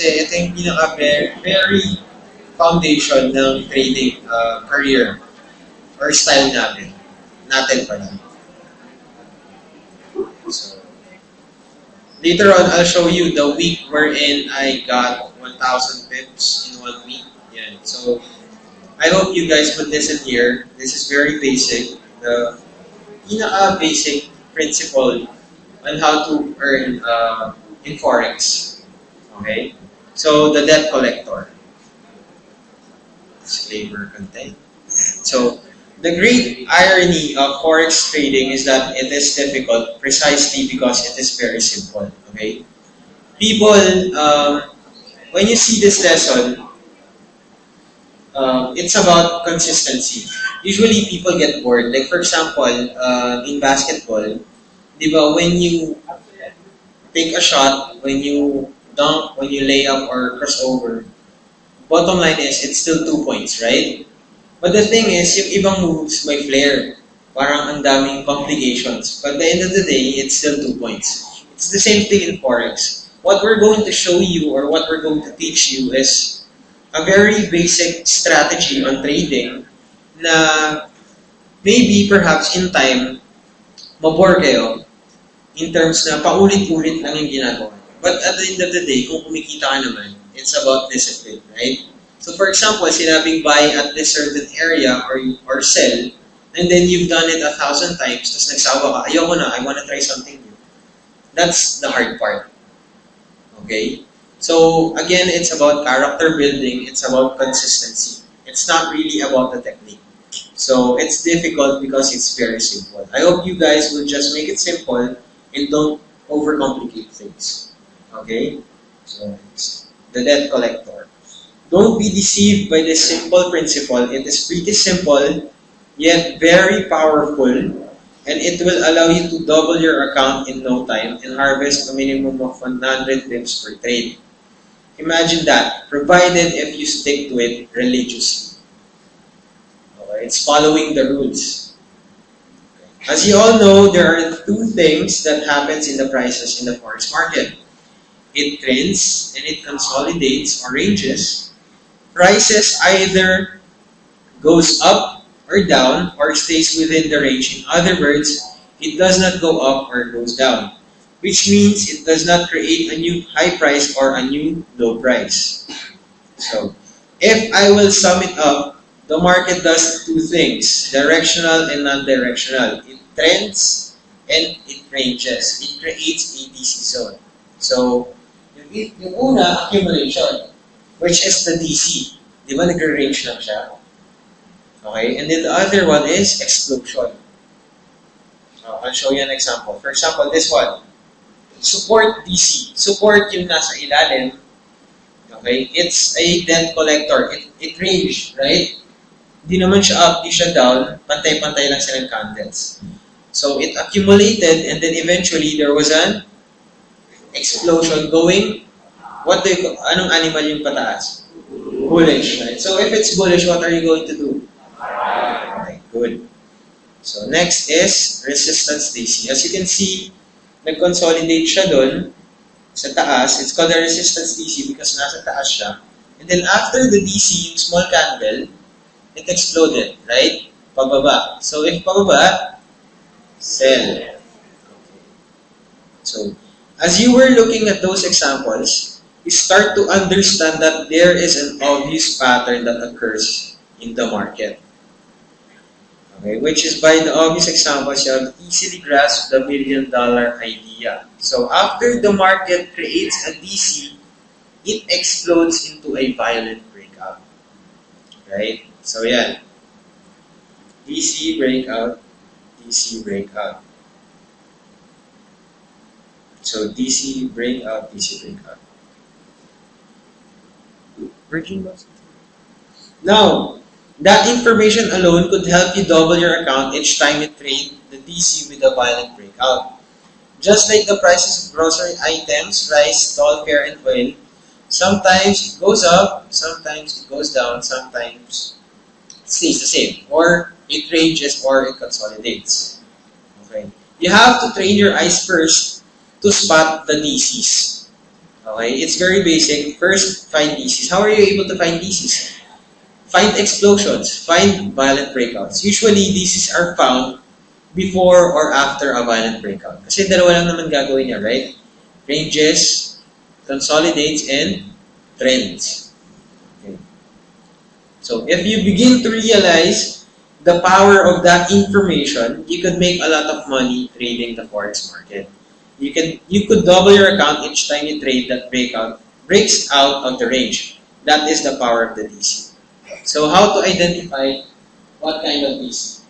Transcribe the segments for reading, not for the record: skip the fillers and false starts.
kasi ito yung very foundation ng trading career or style natin pala. So, later on, I'll show you the week wherein I got 1,000 pips in 1 week. Yeah. So, I hope you guys would listen here. This is very basic. The basic principle on how to earn in Forex. Okay? So, the debt collector. Disclaimer content. So, the great irony of Forex trading is that it is difficult precisely because it is very simple. Okay? People, when you see this lesson, it's about consistency. Usually, people get bored. Like, for example, in basketball, diba, when you take a shot, when you dunk, when you lay up or crossover, bottom line is, it's still 2 points, right? But the thing is, yung ibang moves may flair. Parang ang daming complications. But at the end of the day, it's still 2 points. It's the same thing in Forex. What we're going to show you or what we're going to teach you is a very basic strategy on trading na maybe perhaps in time, mabore kayo in terms na paulit-ulit lang yung ginagawa. But at the end of the day, kung kumikita ka naman, it's about discipline, right? So for example, sinabing buy at this certain area or sell, and then you've done it 1,000 times, tapos nagsawa ka, ayoko na, I want to try something new. That's the hard part. Okay? So again, it's about character building, it's about consistency. It's not really about the technique. So it's difficult because it's very simple. I hope you guys will just make it simple and don't overcomplicate things. Okay? So it's the debt collector. Don't be deceived by this simple principle. It is pretty simple, yet very powerful, and it will allow you to double your account in no time and harvest a minimum of 100 pips per trade. Imagine that, provided if you stick to it religiously. Okay, it's following the rules. As you all know, there are two things that happens in the prices in the forex market. It trends and it consolidates or ranges. Prices either goes up or down or stays within the range. In other words, it does not go up or goes down, which means it does not create a new high price or a new low price. So, if I will sum it up, the market does two things, directional and non-directional. It trends and it ranges. It creates a DC zone. So, yung una, accumulation, which is the DC. Di ba nagre-range lang siya? Okay, and then the other one is explosion. So, I'll show you an example. For example, this one. Support DC. Support yung nasa ilalim. Okay? It's a debt collector. It range, right? Di naman siya up, di siya down. Pantay-pantay lang silang candles. So, it accumulated and then eventually there was an explosion going. Anong animal yung pataas? Bullish, right? So, if it's bullish, what are you going to do? Okay, good. So, next is resistance DC. As you can see, nag-consolidate siya dun sa taas. It's called a resistance DC because nasa taas siya. And then after the DC, yung small candle, it exploded, right? Pababa. So if pababa, sell. So as you were looking at those examples, you start to understand that there is an obvious pattern that occurs in the market. Okay, which is by the obvious examples, you have easily grasp the $1 million idea. So after the market creates a DC, it explodes into a violent breakout. Right? So yeah, DC breakout, DC breakout. So DC breakout, DC breakout. Virgin lost. Now, that information alone could help you double your account each time you trade the DC with a violent breakout. Just like the prices of grocery items, rice, doll, care, and oil, sometimes it goes up, sometimes it goes down, sometimes it stays the same, or it ranges or it consolidates. Okay. You have to train your eyes first to spot the DCs. Okay, it's very basic. First, find DCs. How are you able to find DCs? Find explosions, find violent breakouts. Usually, DCs are found before or after a violent breakout. Kasi dalawa lang naman gagawin niya, right? Ranges, consolidates, and trends. Okay. So, if you begin to realize the power of that information, you could make a lot of money trading the forex market. You could double your account each time you trade that breaks out of the range. That is the power of the DC. So how to identify what kind of DC?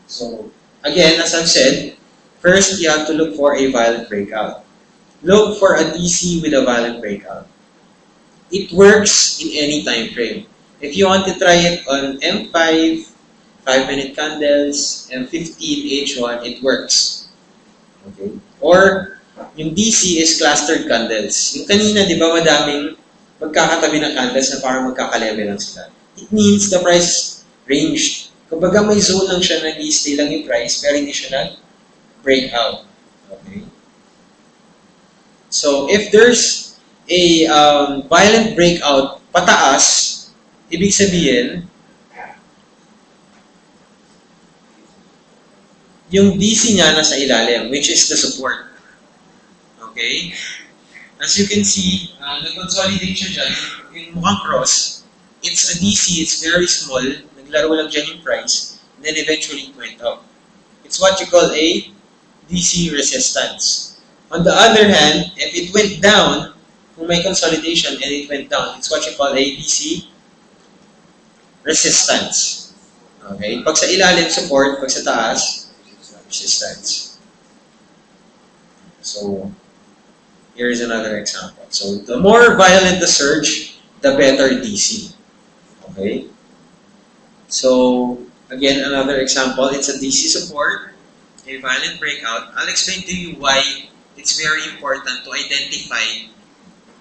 So again, as I've said, first you have to look for a violent breakout. Look for a DC with a violent breakout. It works in any time frame. If you want to try it on M5, 5-minute candles, M15, H1, it works. Okay? Or, yung DC is clustered candles. Yung kanina, di ba, madaming magkakatabi ng candles na parang magkakalevel lang sila. It means the price ranged. Kumbaga may zone lang siya, nag-i-stay lang yung price, pero hindi siya nag-break out. Okay? So, if there's a violent breakout pataas, ibig sabihin, yung DC niya nasa ilalim, which is the support. Okay? As you can see, nag-consolidate siya dyan, yung mukhang cross, it's a DC, it's very small, naglaro lang dyan yung price, and then eventually it went up. It's what you call a DC resistance. On the other hand, if it went down, kung may consolidation and it went down, it's what you call a DC resistance. Okay? Pag sa ilalim, support, pag sa taas, resistance. So, here is another example. So, the more violent the surge, the better DC. Okay? So, again, another example. It's a DC support, a violent breakout. I'll explain to you why it's very important to identify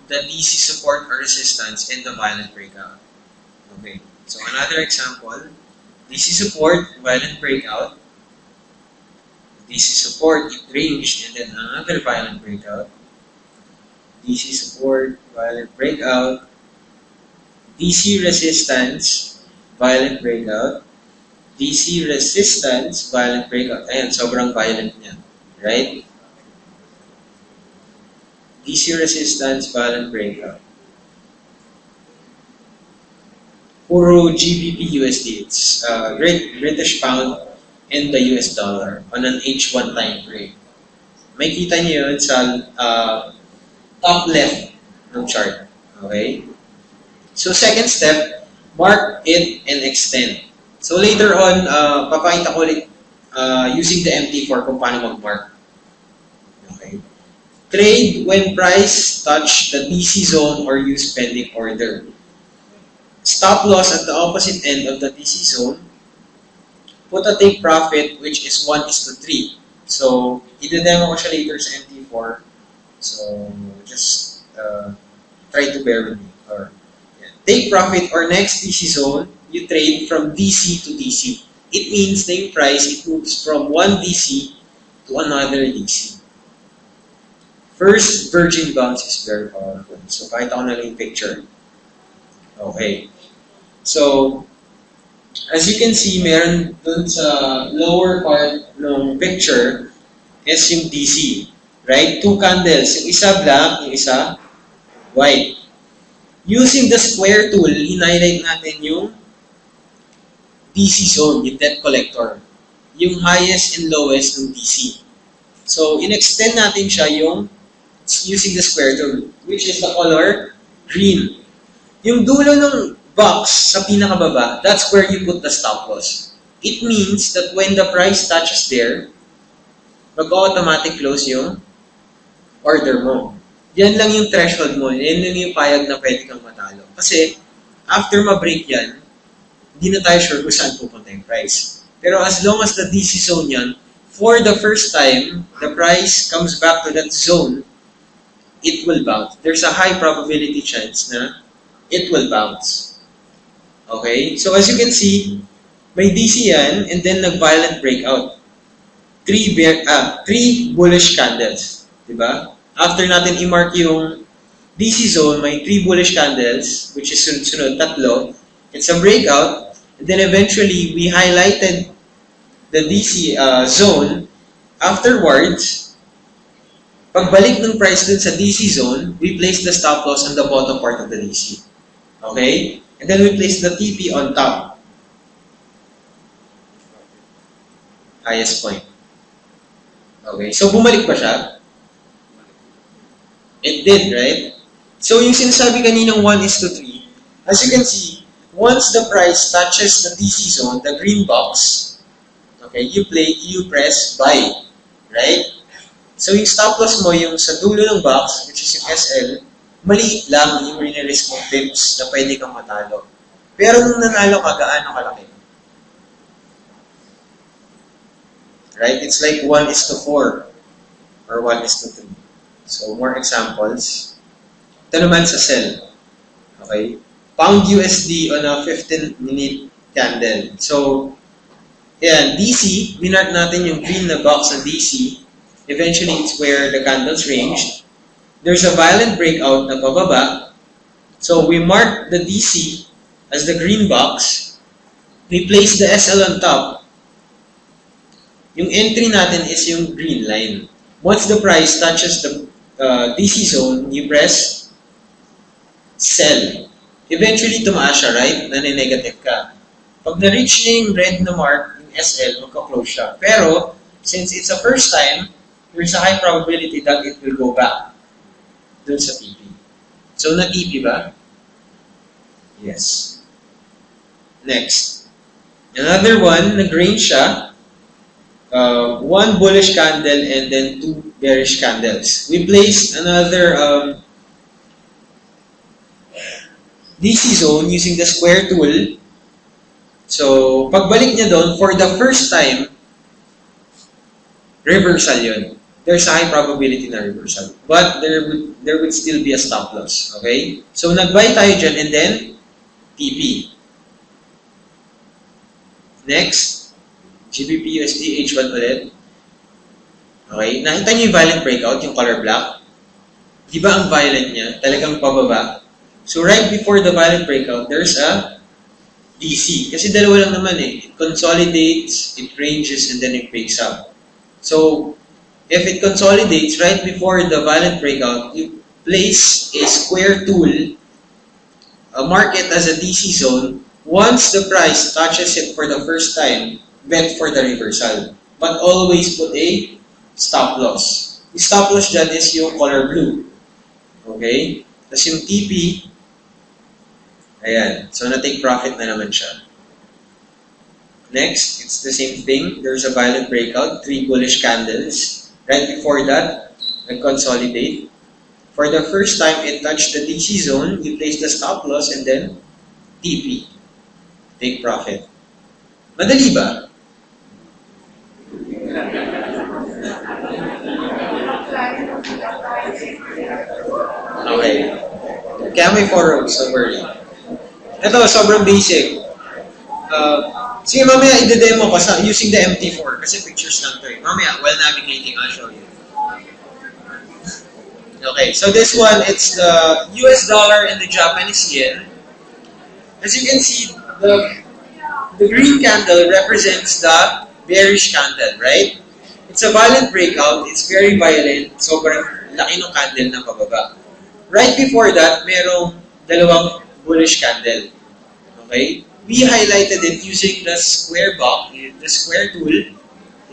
the DC support or resistance and the violent breakout. Okay? So, another example. DC support, violent breakout. DC support, it ranged, and then another violent breakout. DC support, violent breakout. DC resistance, violent breakout. DC resistance, violent breakout. Ayan, sobrang violent niya. Right? DC resistance, violent breakout. Puro GBP USD. It's Great British Pound and the US dollar on an H1 time frame. May kita niyo yun sa top left ng chart. Okay? So, second step, mark it and extend. So, later on, papakita ko ulit using the MT4 kung paano mag-mark. Okay? Trade when price touch the DC zone or use pending order. Stop loss at the opposite end of the DC zone. Put a take profit which is 1:3. So, i-demo ko siya later sa MT4. So, just try to bear with me. Or, yeah. Take profit or next DC zone, you trade from DC to DC. It means the price, it moves from one DC to another DC. First, virgin bounce is very powerful. So, kahit ako na lang yung picture. Okay. So, as you can see, meron dun sa lower part ng picture is yung DC. Right? Two candles. Yung isa black, yung isa white. Using the square tool, in-highlight natin yung DC zone, yung debt collector. Yung highest and lowest ng DC. So, in-extend natin siya yung using the square tool, which is the color green. Yung dulo ng box sa pinakababa, that's where you put the stop loss. It means that when the price touches there, mag-automatic close yung order mo. Yan lang yung threshold mo. Yan lang yung payag na pwede kang matalo. Kasi, after ma-break yan, hindi na tayo sure kung saan pupunta yung price. Pero as long as the DC zone yan, for the first time, the price comes back to that zone, it will bounce. There's a high probability chance na it will bounce. Okay? So as you can see, may DC yan, and then nag-violent breakout. Three bullish candles. Diba? after natin i-mark yung DC zone, may 3 bullish candles, which is sunod-sunod, tatlo. It's a breakout. And then eventually, we highlighted the DC zone. Afterwards, pagbalik ng price dun sa DC zone, we place the stop loss on the bottom part of the DC. Okay? And then we place the TP on top. Highest point. Okay? So, bumalik pa siya? It did, right? So, yung sinasabi kaninang 1:3, as you can see, once the price touches the DC zone, the green box, okay, you press buy, right? So, yung stop loss mo, yung sa dulo ng box, which is yung SL, maliit lang yung rinirisk mong pips na pwede kang matalo. Pero nung nanalo ka, gaano kalaki? Right? It's like 1:4 or 1:3. So, more examples. Ito naman sa sell. Okay? Pound USD on a 15-minute candle. So, yan, DC, minart natin yung green na box ng DC. Eventually, it's where the candles ranged. There's a violent breakout na pababa. So, we mark the DC as the green box. We place the SL on top. Yung entry natin is yung green line. Once the price touches the DC zone, you press sell. Eventually, tumaas siya, right? Nane-negative ka. Pag na-reach niya yung red na mark, yung SL, magka-close siya. Pero, since it's a first time, there's a high probability that it will go back dun sa TP. So, na-TP ba? Yes. Next. Another one, nag-range siya. 1 bullish candle and then 2 bearish candles. We placed another DC zone using the square tool. So, pagbalik niya doon, for the first time, reversal yun. There's a high probability na reversal. But there would still be a stop loss. Okay? So, nag-buy tayo dyan and then TP. Next, GBP USD H1 ulit. Okay? Nakita niyo yung violent breakout, yung color black? Di ba ang violent niya? Talagang pababa. So, right before the violent breakout, there's a DC. Kasi dalawa lang naman eh. It consolidates, it ranges, and then it breaks up. So, if it consolidates right before the violent breakout, you place a square tool, mark it as a DC zone. Once the price touches it for the first time, bet for the reversal. But always put a stop loss. Yung stop loss dyan is yung color blue. Okay? Tapos yung TP, ayan. So, na-take profit na naman siya. Next, it's the same thing. There's a violent breakout, 3 bullish candles. Right before that, nag-consolidate. For the first time it touched the DC zone, you place the stop loss and then TP. Take profit. Madali ba? Okay. Kaya may 4 rows, so worry. Ito, sobrang basic. Sige, mamaya i-demo ko using the MT4 kasi pictures lang ito eh. Mamaya, while navigating, I'll show you. Okay, so this one, it's the US dollar and the Japanese yen. As you can see, the green candle represents the bearish candle, right? It's a violent breakout. It's very violent. Sobrang laki ng candle na pababa. Right before that, merong dalawang bullish candle. Okay? We highlighted it using the square box, the square tool,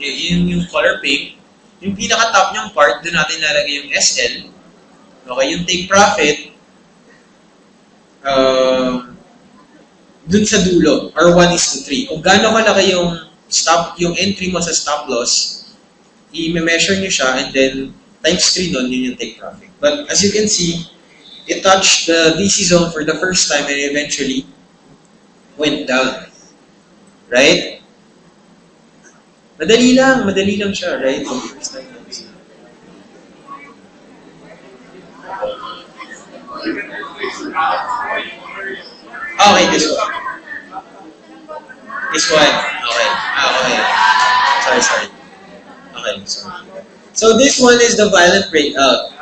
yung color pink. Yung pinaka-top niyang part, doon natin lalagay yung SL. Okay, yung take profit, doon sa dulo, or 1:3. Kung gaano kalaki yung entry mo sa stop loss, i-measure nyo siya, and then times 3 nun, yun yung take profit. But as you can see, it touched the DC zone for the first time and eventually went down. Right? Madali lang siya, right? First time lang siya. Okay, this one. This one. Okay. Okay. Sorry. Okay, sorry. So this one is the violent breakout.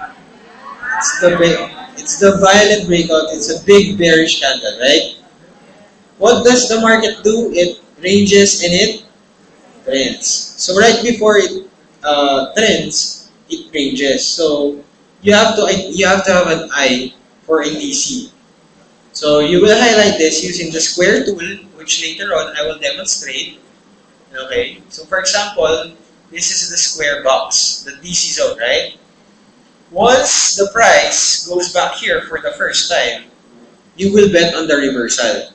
It's the violent breakout. It's a big bearish candle, right? What does the market do? It ranges and it trends. So right before it trends, it ranges. So you have to have an eye for a DC. So you will highlight this using the square tool, which later on I will demonstrate. Okay. So for example, this is the square box, the DC zone, right? Once the price goes back here for the first time, you will bet on the reversal.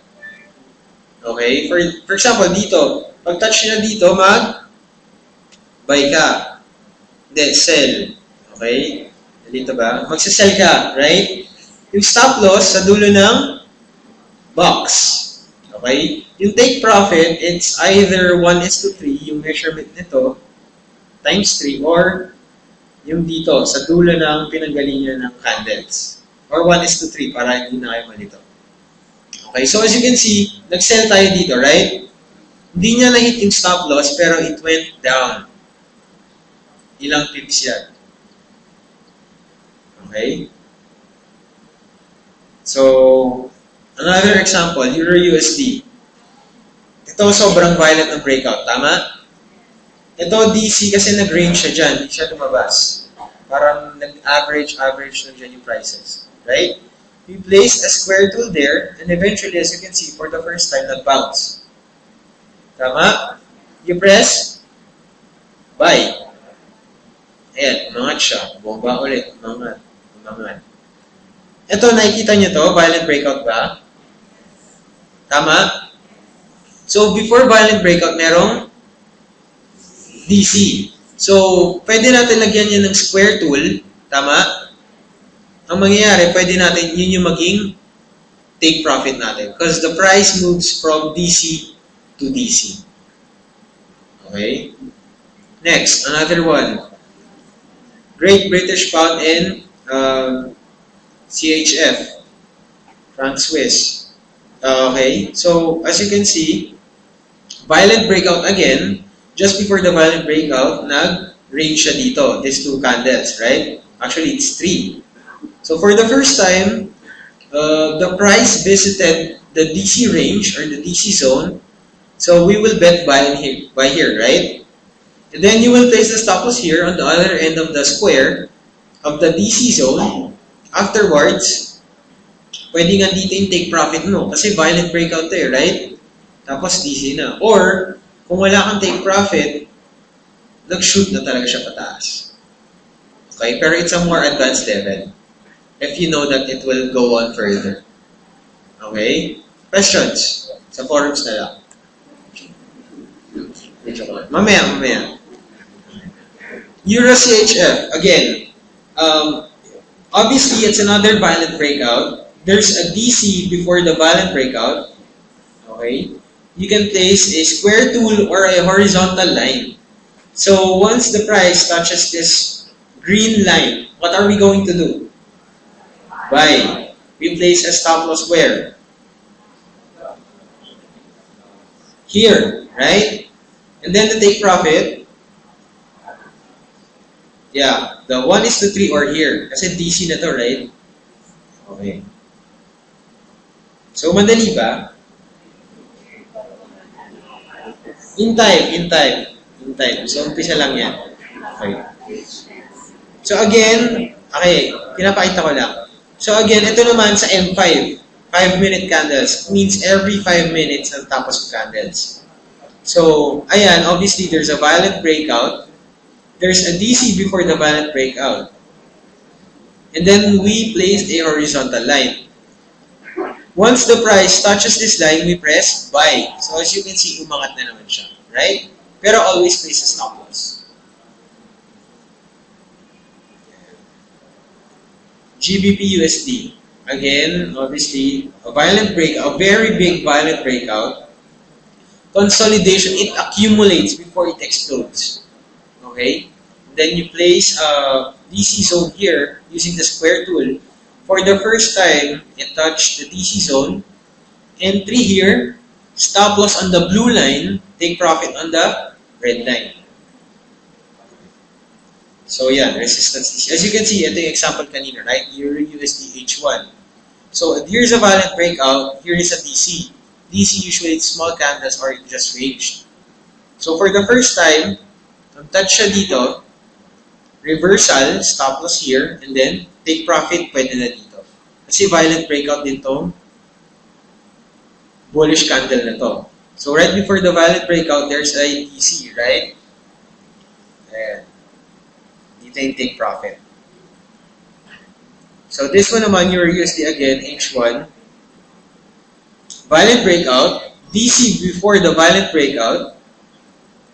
Okay? For example, dito, pag touch nyo dito, mag-buy ka. Hindi, sell. Okay? Dito ba? Magsasell ka, right? Yung stop loss sa dulo ng box. Okay? Yung take profit, it's either 1:3, yung measurement nito, times 3, or yung dito, sa dulo ng pinanggalingan ng candles. Or 1:3 para hindi na kayo malito. Okay, so as you can see, nag-sell tayo dito, right? Hindi niya na-hit yung stop loss, pero it went down. Ilang pips yan. Okay? So, another example, Euro USD. Ito, sobrang violent ng breakout. Tama? Ito, DC, kasi nag-range siya dyan. Hindi siya lumabas. Parang nag-average lang dyan yung prices. Right? We placed a square tool there, and eventually, as you can see, for the first time, nag-bounce. Tama? You press, buy. Ayan, umangat siya. Bomba ulit. Umangat. Ito, nakikita nyo to, violent breakout ba? Tama? So, before violent breakout, merong DC. So, pwede natin lagyan yan ng square tool. Tama? Ang mangyayari, pwede natin, yun yung maging take profit natin. Because the price moves from DC to DC. Okay? Next, another one. Great British Pound and CHF. Franc Swiss. Okay? So, as you can see, violent breakout again. Just before the violent breakout, nag-range siya dito. These two candles, right? Actually, it's 3. So for the first time, the price visited the DC range or the DC zone. So we will bet buy here, right? And then you will place the stop loss here on the other end of the square of the DC zone. Afterwards, pwede nga dito yung take profit mo kasi violent breakout there, right? Tapos DC na. Or, kung wala kang take profit, nag-shoot na talaga siya pataas. Okay? Pero it's a more advanced level. If you know that it will go on further. Okay? Questions? Sa forums na lang. Mamaya. Euro CHF. Again, obviously, it's another violent breakout. There's a DC before the violent breakout. Okay? You can place a square tool or a horizontal line. So, once the price touches this green line, what are we going to do? Buy. We place a stop loss where? Here, right? And then the take profit, yeah, the 1:3 or here. Kasi DC na to, right? Okay. So, madali ba? In time. So, umpisa lang yan. Okay. So, again, okay, pinapakita ko lang. So again, ito naman sa M5, 5-minute candles. Means every 5 minutes ang tapos ng candles. So, ayan, obviously there's a violent breakout. There's a DC before the violent breakout. And then we placed a horizontal line. Once the price touches this line, we press buy. So as you can see, umangat na naman siya. Right? Pero always place a stop loss. GBP USD. Again, obviously, a violent breakout, a very big violent breakout. Consolidation, it accumulates before it explodes. Okay? Then you place a DC zone here using the square tool. For the first time, it touched the DC zone. Entry here, stop loss on the blue line, take profit on the red line. So yan, resistance DC. As you can see, ito yung example kanina, right? Euro USD H1. So here's a violent breakout, here is a DC. DC usually it's small candles or it just ranged. So for the first time, touch siya dito, reversal, stop loss here, and then take profit, pwede na dito. Kasi violent breakout din tong bullish candle na to. So right before the violent breakout, there's a DC, right? Ayan. Dito yung take profit. So this one naman, your USD again, H1. Violent breakout, DC before the violent breakout,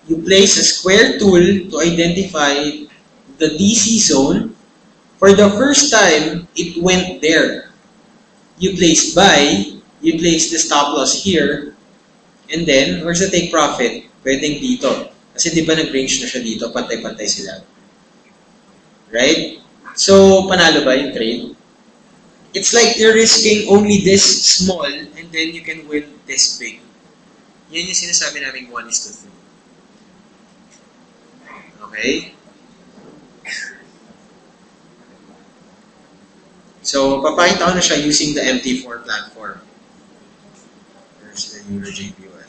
you place a square tool to identify the DC zone. For the first time, it went there. You place buy, you place the stop loss here, and then, where's the take profit? Pwedeng dito. Kasi di ba nag-range na siya dito, pantay-pantay sila. Right? So, panalo ba yung trade? It's like you're risking only this small and then you can win this big. Yan yung sinasabi namin 1:3. Okay? So, papakita ko na siya using the MT4 platform. There's the Euro JPY.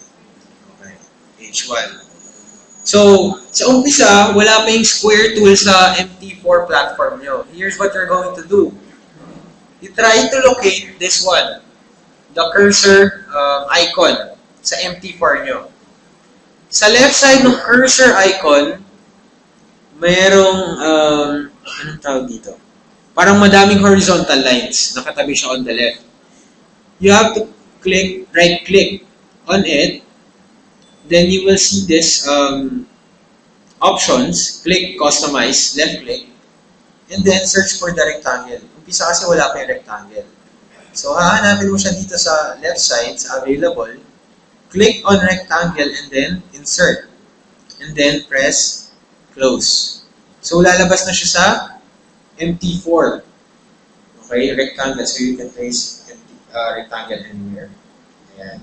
Okay. H1. So, sa umpisa, wala pa yung square tool sa MT4 platform nyo. Here's what you're going to do. You try to locate this one, the cursor icon sa MT4 nyo. Sa left side ng cursor icon, mayroong, anong tawag dito? Parang madaming horizontal lines. Nakatabi siya on the left. You have to click, right-click on it. Then you will see this options. Click, customize, left-click. And then search for the rectangle. Umpisa kasi wala pa yung rectangle. So, hahanapin mo siya dito sa left side, sa available. Click on rectangle and then insert. And then press close. So, lalabas na siya sa MT4. Okay, rectangle. So, you can place rectangle anywhere. Ayan.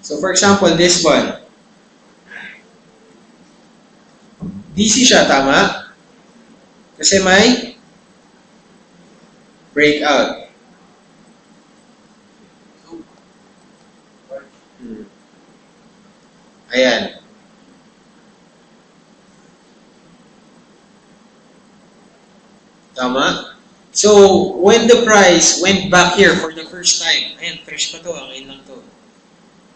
So, for example, this one. DC siya, tama? Kasi may breakout. Ayan. Tama? So, when the price went back here for the first time, ayan, fresh pa to, ngayon lang to.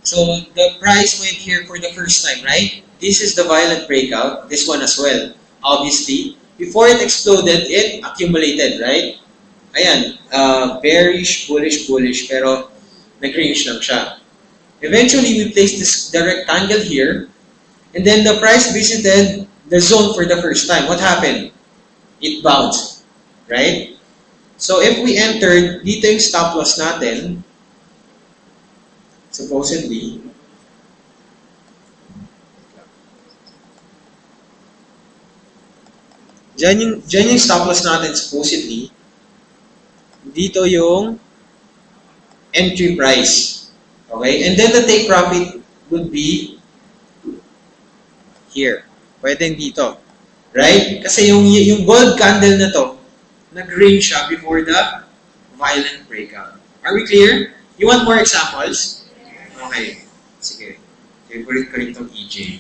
So, the price went here for the first time, right? This is the violent breakout, this one as well, obviously. Before it exploded, it accumulated, right? Ayan, bearish, bullish, bullish, pero nag-range lang siya. Eventually, we placed the rectangle here, and then the price visited the zone for the first time. What happened? It bounced, right? So, if we entered, dito yung stop loss natin, supposedly, Diyan yung stop loss natin supposedly. Dito yung entry price. Okay? And then the take profit would be here. Pwedeng dito. Right? Kasi yung gold candle na to, nag-range siya before the violent breakout. Are we clear? You want more examples? Okay. Sige. Favorite ko rin itong EJ.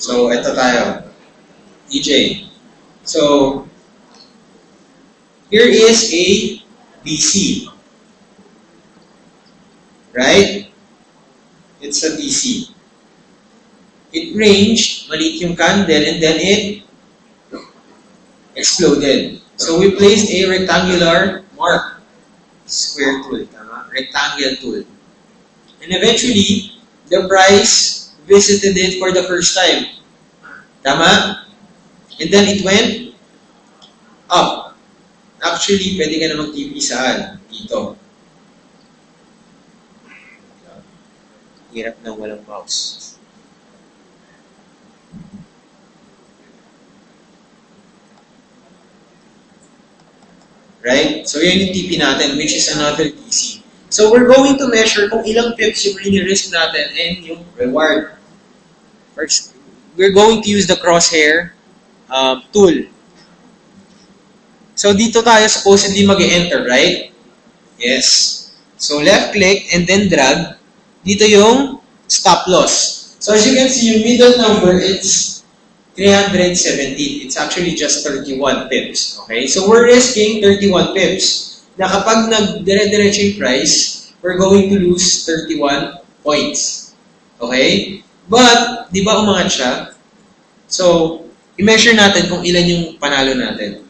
So, ito tayo. EJ. So, here is a DC. Right? It's a DC. It ranged, maliit yung candle, and then it exploded. So, we placed a rectangular mark. Square tool, tama? Rectangle tool. And eventually, the price visited it for the first time. Tama? And then it went up. Actually, pwede ka namang TP saan? Dito. Hirap ng walang mouse. Right? So, yun yung TP natin, which is another DC. So, we're going to measure kung ilang pips yung risk natin and yung reward. First, we're going to use the crosshair tool. So, dito tayo supposedly mag-enter, right? Yes. So, left click and then drag. Dito yung stop loss. So, as you can see, yung middle number, it's 317. It's actually just 31 pips. Okay? So, we're risking 31 pips. Na kapag nag-dire-diretso yung price, we're going to lose 31 points. Okay? But, di ba umangat siya? So, i-measure natin kung ilan yung panalo natin.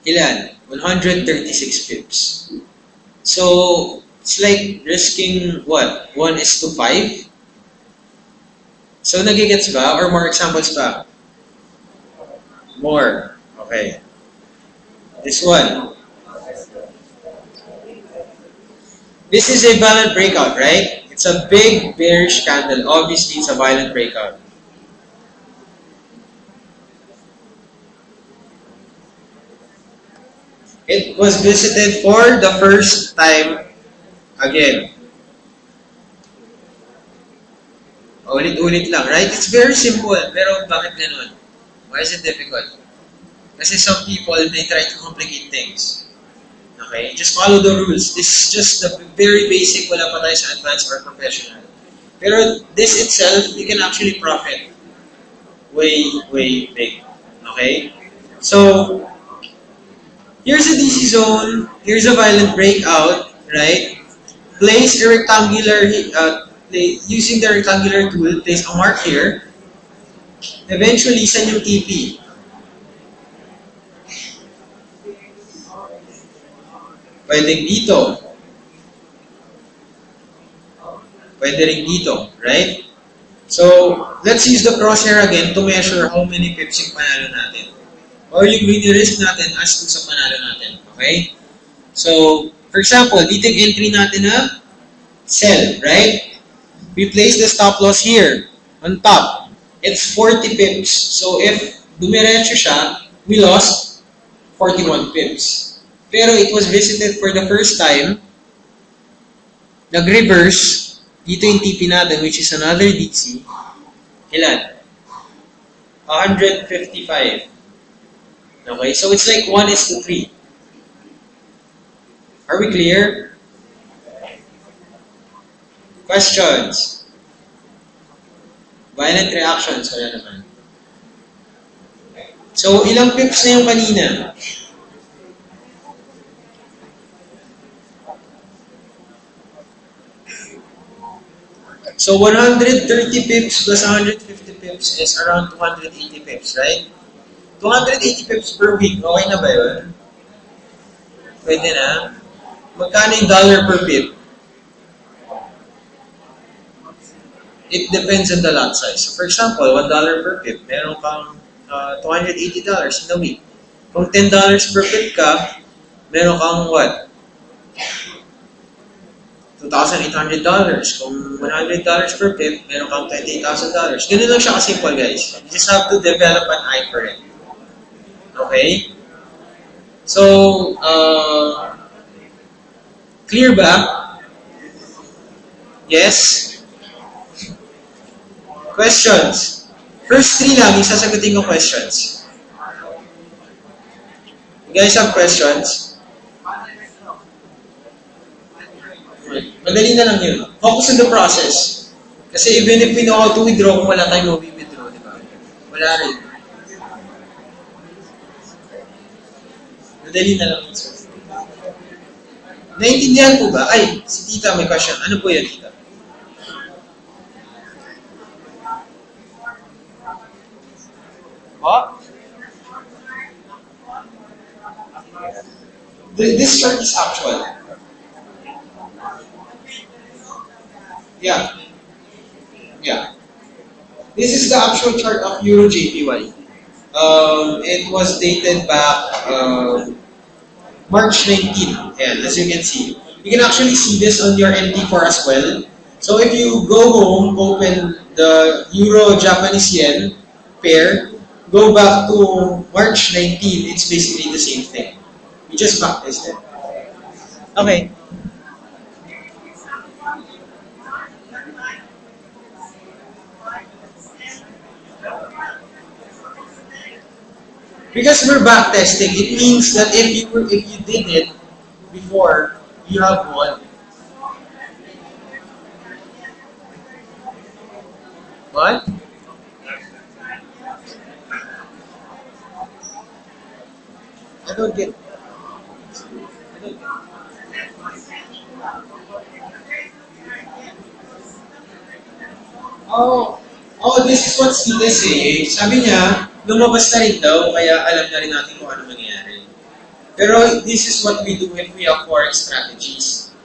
Ilan? 136 pips. So, it's like risking what? 1:5? So, nagigets ba? Or more examples ba? More. Okay. This one. This is a violent breakout, right? It's a big bearish candle. Obviously, it's a violent breakout. It was visited for the first time again. Ulit-ulit lang, right? It's very simple. Pero bakit ganun? Why is it difficult? Kasi some people, they try to complicate things. Okay? Just follow the rules. This is just the very basic, wala pa tayo sa advanced or professional. Pero this itself, you can actually profit way, way big. Okay? So, here's a DC zone. Here's a violent breakout, right? Place a rectangular, using the rectangular tool, place a mark here. Eventually, saan yung TP? Pwedeng dito. Pwede rin dito, right? So, let's use the crosshair again to measure how many pips yung panalo natin. Or yung risk natin as to sa panalo natin. Okay? So, for example, dito yung entry natin na sell, right? We place the stop loss here, on top. It's 40 pips. So, if dumiretso siya, we lost 41 pips. Pero it was visited for the first time. Nag-reverse. Dito yung TP natin, which is another DC. Ilan? 155. Okay, so it's like 1:3. Are we clear? Questions? Violent reactions, wala naman. So, ilang pips na yung kanina? So, 130 pips plus 150 pips is around 280 pips, right? 280 pips per week, okay na ba yun? Pwede na. Magkano yung dollar per pip? It depends on the lot size. So, for example, $1 per pip, meron kang $280 in a week. Kung $10 per pip ka, meron kang what? $2,800. Kung $100 per pip, meron kang $28,000. Ganun lang siya ka-simple, guys. You just have to develop an eye for it. Okay? So, clear ba? Yes? Questions? First 3 lang, isasagutin ko questions. You guys have questions? Madali na lang yun. Focus on the process. Kasi even if we know how to withdraw, kung wala tayong withdraw, di ba? Wala rin. Madali na lang yun. Naintindihan po ba? Ay, si Tita may question. Ano po yan, Tita? What? This chart is actual. Yeah. Yeah. This is the actual chart of Euro JPY. It was dated back March 19. Ayan, as you can see. You can actually see this on your NT4 as well. So if you go home, open the Euro-Japanese Yen pair, go back to March 19, it's basically the same thing. You just backtest it. Okay. Because we're backtesting, it means that if you did it before, you have won. What? I don't get. This is what Sita say. Sabi niya, lumabas na rin daw, kaya alam na rin natin kung ano mangyayari. Pero this is what we do if we have forex strategies.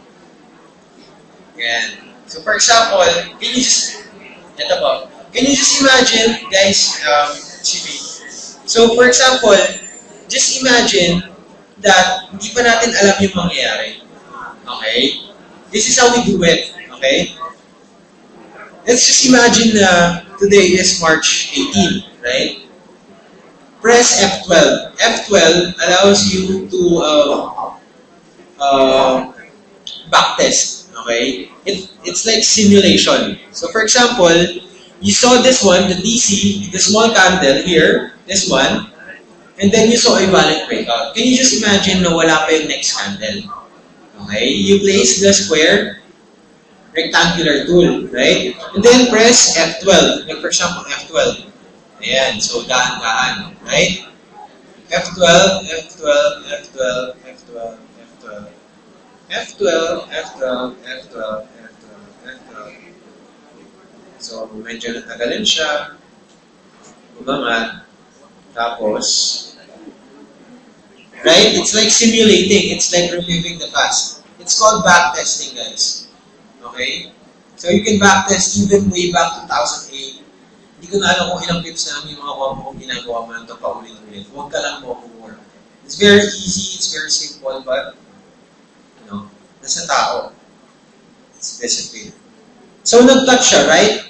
Yan. So for example, can you just imagine, guys, so for example, just imagine that hindi pa natin alam yung mangyayari. Okay? This is how we do it. Okay? Let's just imagine today is March 18, right? Press F12. F12 allows you to backtest. Okay? It's like simulation. So for example, you saw this one, the DC, the small candle here, this one, and then you saw a valid breakout. Can you just imagine na wala pa yung next candle? Okay? You place the square rectangular tool, right? And then press F12. Like for example, F12. Ayan, so daan-daan, right? F12, F12, F12, F12, F12, F12, F12, F12, F12, F12. So, medyo natagalan siya. Umangat. Tapos, right? It's like simulating. It's like reviewing the past. It's called backtesting, guys. Okay? So you can backtest even way back to 2008. Hindi ko na alam kung ilang clips na yung mga combo kung ginagawa mo lang ito pa ulit-ulit. Huwag ka lang mo-work. It's very easy, it's very simple, but, nasa tao. It's discipline. So nag-touch siya, right?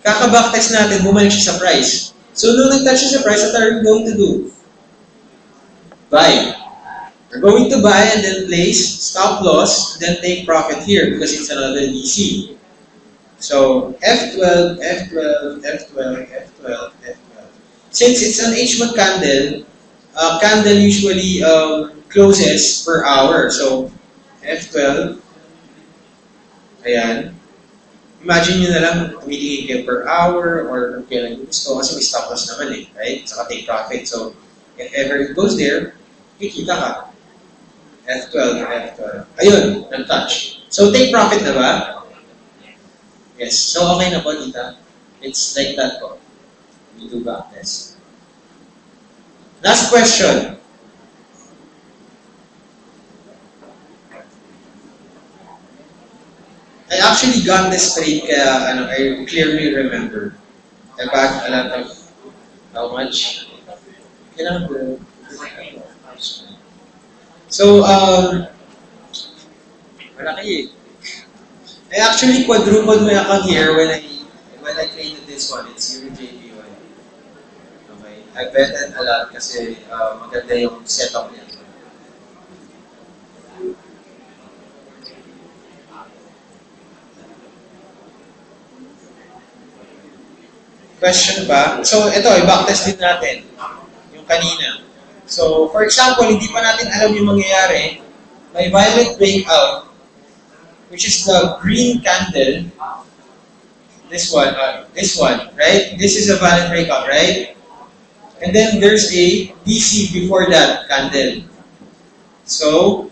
Kaka-backtest natin, bumalik siya sa price. So nung nag-touch siya sa price, what are we going to do? Buy. We're going to buy and then place stop loss, then take profit here because it's another DC. So F12, F12, F12, F12, F12. Since it's an H1 candle, candle usually closes per hour. So F12, ayan. Imagine nyo na lang tumitingin kayo per hour or kailan gusto kasi may stop loss naman right? Saka take profit. So if ever it goes there, kikita ka. F12, F12. Ayun, nag-touch. So, take profit na ba? Yes. So, okay na po, tita. It's like that po. We do backtest. Last question. I actually got this trade kaya I clearly remember. I backed a lot of how much? Kailangan ko. So, malaki I actually quadrupled my account here when I created this one. It's EuroJPY. Okay. I betted a lot kasi maganda yung setup niya. Question ba? So, ito, i-backtest din natin. Yung kanina. So, for example, hindi pa natin alam yung mangyayari. May violet breakout, which is the green candle. This one, right? This is a violet breakout, right? And then there's a DC before that candle. So,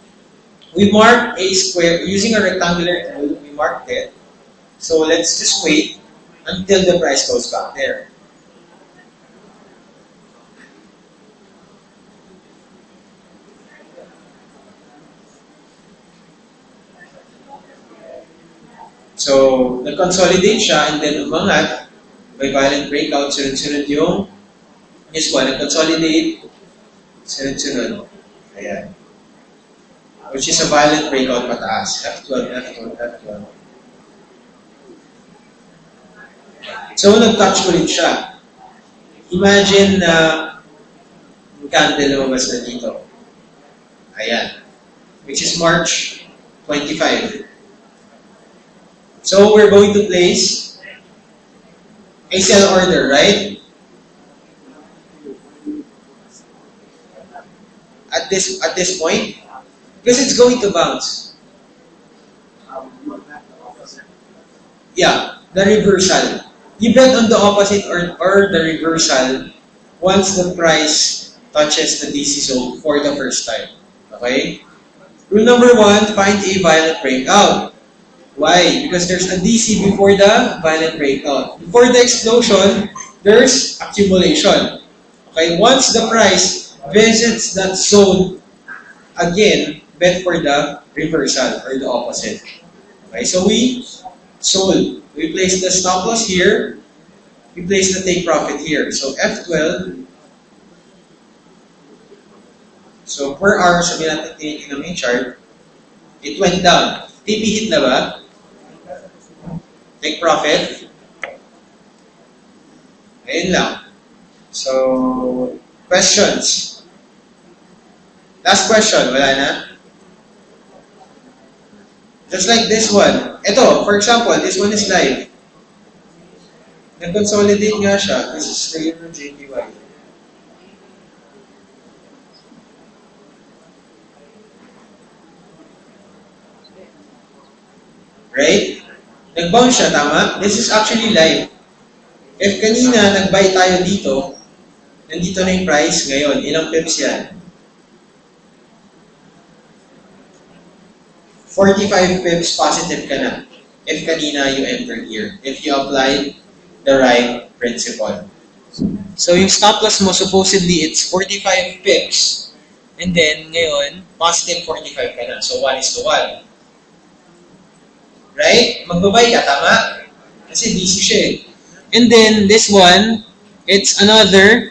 we mark a square, using a rectangular tool, we marked it. So, let's just wait until the price goes back there. So, nag-consolidate siya and then umangat. May violent breakout, sunod-sunod yung this one, nag-consolidate, sunod-sunod. Ayan. which is a violent breakout pataas. F12, F12, F12. So, nag-touch ulit siya. Imagine na candle lumabas na dito. Ayan. Which is March 25. So, we're going to place a sell order, right? At this point, because it's going to bounce. Yeah, the reversal. You bet on the opposite or the reversal once the price touches the DC zone for the first time. Okay? Rule number 1, find a violent breakout. Why? Because there's a DC before the violent breakout. Before the explosion, there's accumulation. Okay? Once the price visits that zone again, bet for the reversal or the opposite. Okay? So we sold. We place the stop loss here. We place the take profit here. So F12. So per hour, sabihin natin tinitingnan mo yung chart, it went down. TP hit na ba? Take profit. Ayun lang. So, questions? Last question, wala na? Just like this one. Ito, for example, this one is live. Nag-consolidate nga siya. This is the Euro JPY. Right? Nag-bounce siya, tama? This is actually live. If kanina nag-buy tayo dito, nandito na yung price ngayon. Ilang pips yan? 45 pips positive ka na. If kanina you entered here. If you applied the right principle. So yung stop loss mo, supposedly it's 45 pips. And then, ngayon, positive 45 ka na. So 1:1. Right? Magbabay ka, tama? Kasi DC siya eh. And then, this one, it's another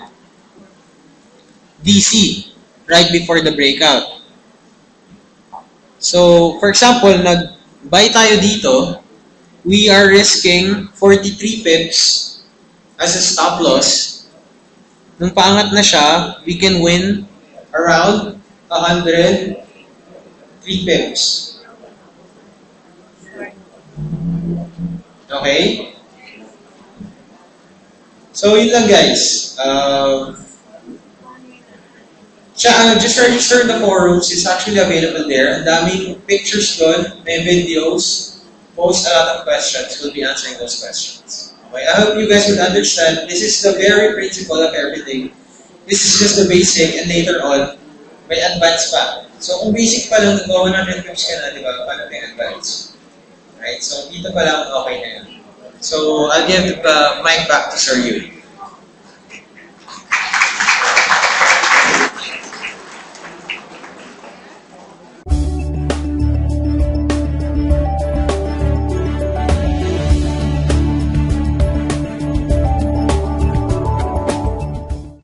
DC right before the breakout. So, for example, nag-buy tayo dito, we are risking 43 pips as a stop loss. Nung paangat na siya, we can win around 103 pips. Okay? So, yun lang guys. Just register the forums. It's actually available there. Ang daming pictures doon, may videos. Post a lot of questions. We'll be answering those questions. Okay? I hope you guys would understand. This is the very principle of everything. This is just the basic and later on, may advance pa. So, kung basic pa lang, nag 100 pips ka na, di ba? Paano may advance? Right? So, dito pa lang okay na yan. So, I'll give the mic back to Sir Yu.